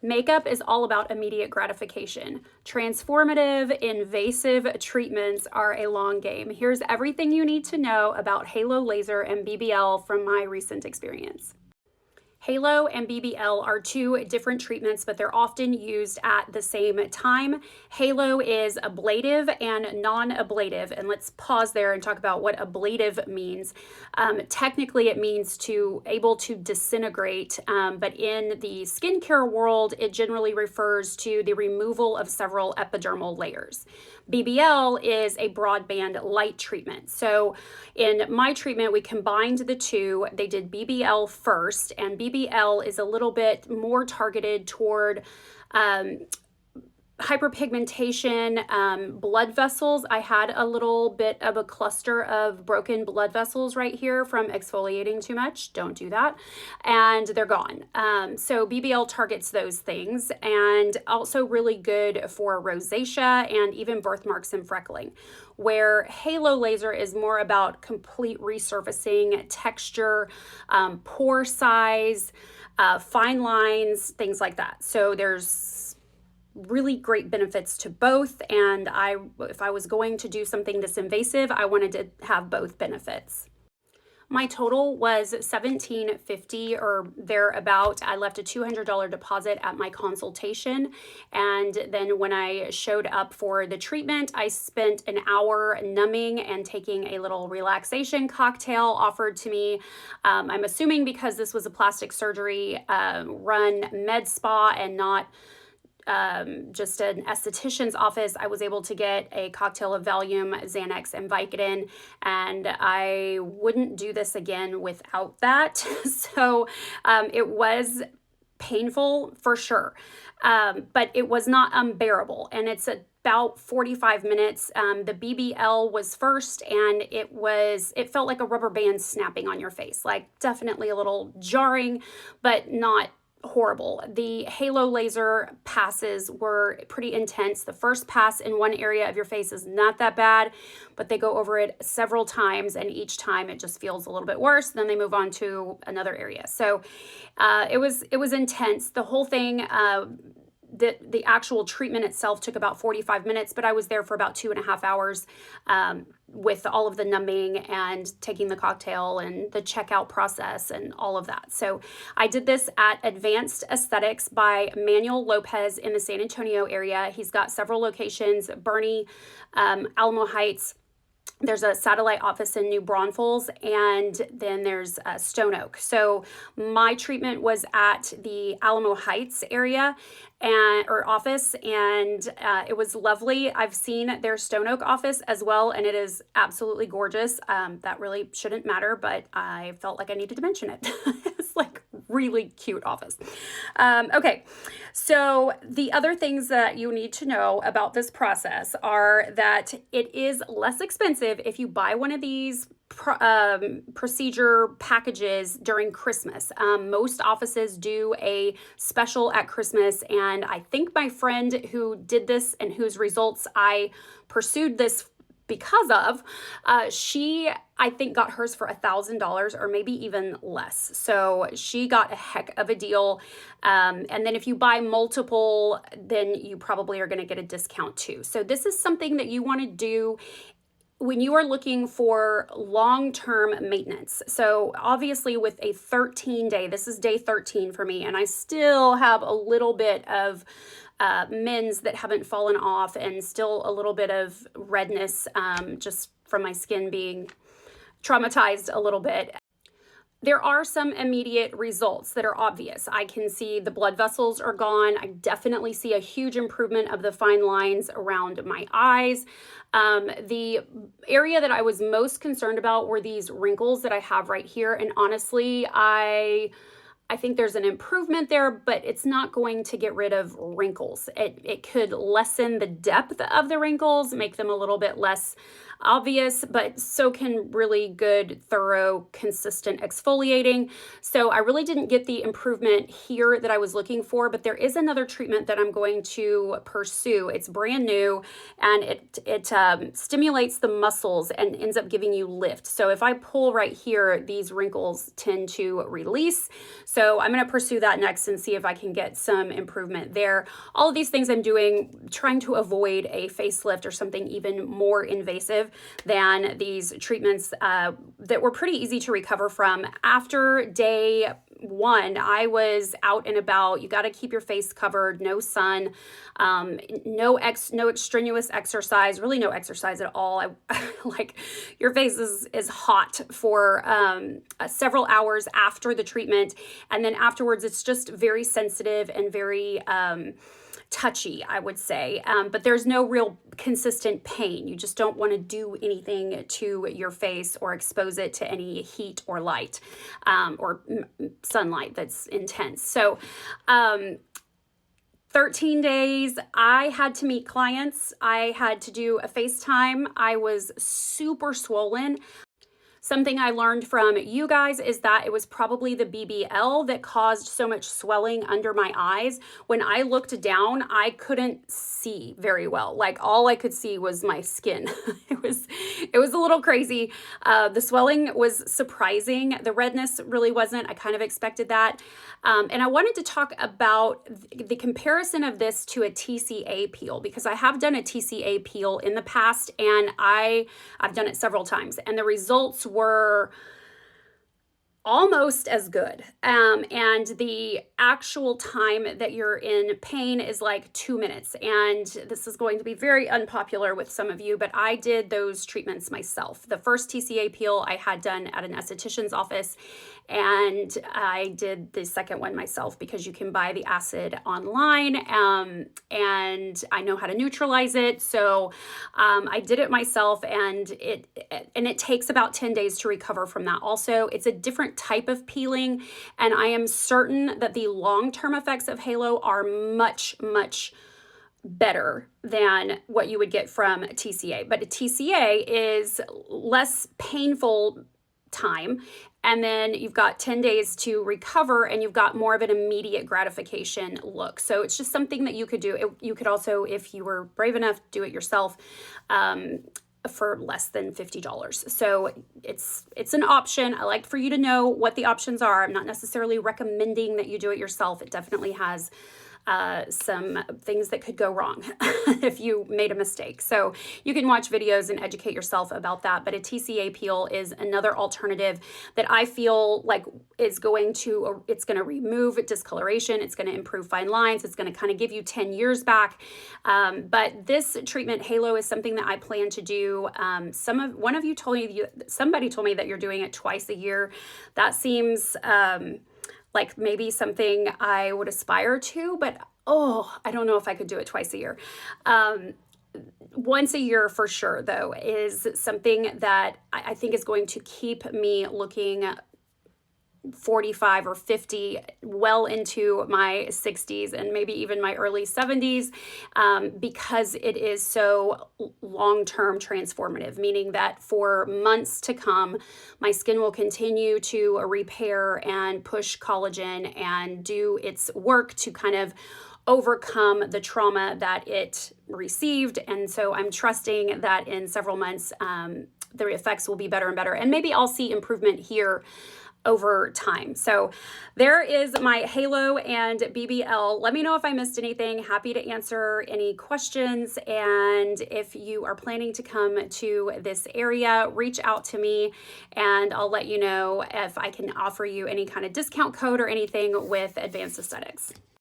Makeup is all about immediate gratification. Transformative, invasive treatments are a long game. Here's everything you need to know about Halo Laser and BBL from my recent experience. Halo and BBL are two different treatments, but they're often used at the same time. Halo is ablative and non-ablative, and let's pause there and talk about what ablative means. Technically, it means able to disintegrate, but in the skincare world, it generally refers to the removal of several epidermal layers. BBL is a broadband light treatment. So in my treatment, we combined the two. They did BBL first, and BBL is a little bit more targeted toward hyperpigmentation, blood vessels. I had a little bit of a cluster of broken blood vessels right here from exfoliating too much. Don't do that. And they're gone. So BBL targets those things, and also really good for rosacea and even birthmarks and freckling. Where Halo Laser is more about complete resurfacing, texture, pore size, fine lines, things like that. So there's really great benefits to both, and if I was going to do something this invasive, I wanted to have both benefits. My total was $1,750 or thereabout. I left a $200 deposit at my consultation, and then when I showed up for the treatment, I spent an hour numbing and taking a little relaxation cocktail offered to me. I'm assuming because this was a plastic surgery run med spa and not just an esthetician's office, I was able to get a cocktail of Valium, Xanax, and Vicodin, and I wouldn't do this again without that. So it was painful for sure, but it was not unbearable, and it's about 45 minutes. The BBL was first, and it felt like a rubber band snapping on your face, like definitely a little jarring, but not horrible. The Halo Laser passes were pretty intense. The first pass in one area of your face is not that bad, but they go over it several times, and each time it just feels a little bit worse. Then they move on to another area. So it was intense. The whole thing, the actual treatment itself took about 45 minutes, but I was there for about 2.5 hours with all of the numbing and taking the cocktail and the checkout process and all of that. So I did this at Advanced Aesthetics by Manuel Lopez in the San Antonio area. He's got several locations: Bernie, Alamo Heights. There's a satellite office in New Braunfels, and then there's Stone Oak. So my treatment was at the Alamo Heights area or office, and it was lovely. I've seen their Stone Oak office as well, and it is absolutely gorgeous. That really shouldn't matter, but I felt like I needed to mention it. It's like really cute office. Okay, so the other things that you need to know about this process are that it is less expensive if you buy one of these procedure packages during Christmas. Most offices do a special at Christmas, and I think my friend who did this and whose results I pursued this because of, she, I think, got hers for $1,000 or maybe even less. So she got a heck of a deal. And then if you buy multiple, then you probably are going to get a discount too. So this is something that you want to do when you are looking for long-term maintenance. So obviously with a 13-day, this is day 13 for me, and I still have a little bit of mins that haven't fallen off and still a little bit of redness just from my skin being traumatized a little bit. There are some immediate results that are obvious. I can see the blood vessels are gone. I definitely see a huge improvement of the fine lines around my eyes. The area that I was most concerned about were these wrinkles that I have right here. And honestly, I think there's an improvement there, but it's not going to get rid of wrinkles. It could lessen the depth of the wrinkles, make them a little bit less obvious, but so can really good, thorough, consistent exfoliating. So I really didn't get the improvement here that I was looking for, but there is another treatment that I'm going to pursue. It's brand new, and it stimulates the muscles and ends up giving you lift. So if I pull right here, these wrinkles tend to release. So So I'm going to pursue that next and see if I can get some improvement there. All of these things I'm doing, trying to avoid a facelift or something even more invasive than these treatments that were pretty easy to recover from. After day 1, I was out and about. You got to keep your face covered, no sun, no extraneous exercise, really no exercise at all. Like your face is hot for several hours after the treatment, and then afterwards it's just very sensitive and very touchy, I would say, but there's no real consistent pain. You just don't want to do anything to your face or expose it to any heat or light or sunlight that's intense. So 13 days, I had to meet clients. I had to do a FaceTime. I was super swollen. Something I learned from you guys is that it was probably the BBL that caused so much swelling under my eyes. When I looked down, I couldn't see very well. Like all I could see was my skin. It was a little crazy. The swelling was surprising. The redness really wasn't. I kind of expected that. And I wanted to talk about the comparison of this to a TCA peel, because I have done a TCA peel in the past, and I've done it several times, and the results were almost as good. And the actual time that you're in pain is like 2 minutes. And this is going to be very unpopular with some of you, but I did those treatments myself. The first TCA peel I had done at an esthetician's office, and I did the second one myself because you can buy the acid online, and I know how to neutralize it. So I did it myself, and it takes about 10 days to recover from that. Also, it's a different type of peeling, and I am certain that the long-term effects of Halo are much, much better than what you would get from TCA. But a TCA is less painful time, and then you've got 10 days to recover, and you've got more of an immediate gratification look. So it's just something that you could do. You could also, if you were brave enough, do it yourself for less than $50. So it's an option. I like for you to know what the options are. I'm not necessarily recommending that you do it yourself. It definitely has some things that could go wrong if you made a mistake. So you can watch videos and educate yourself about that. But a TCA peel is another alternative that I feel like is going to remove discoloration. It's going to improve fine lines. It's going to kind of give you 10 years back. But this treatment, Halo, is something that I plan to do. Somebody told me that you're doing it twice a year. That seems like maybe something I would aspire to, but I don't know if I could do it twice a year. Once a year for sure, though, is something that I think is going to keep me looking 45 or 50, well into my 60s and maybe even my early 70s, because it is so long-term transformative, meaning that for months to come, my skin will continue to repair and push collagen and do its work to kind of overcome the trauma that it received. And so I'm trusting that in several months, the effects will be better and better. And maybe I'll see improvement here over time. So there is my Halo and BBL. Let me know if I missed anything. Happy to answer any questions. And if you are planning to come to this area, reach out to me and I'll let you know if I can offer you any kind of discount code or anything with Advanced Aesthetics.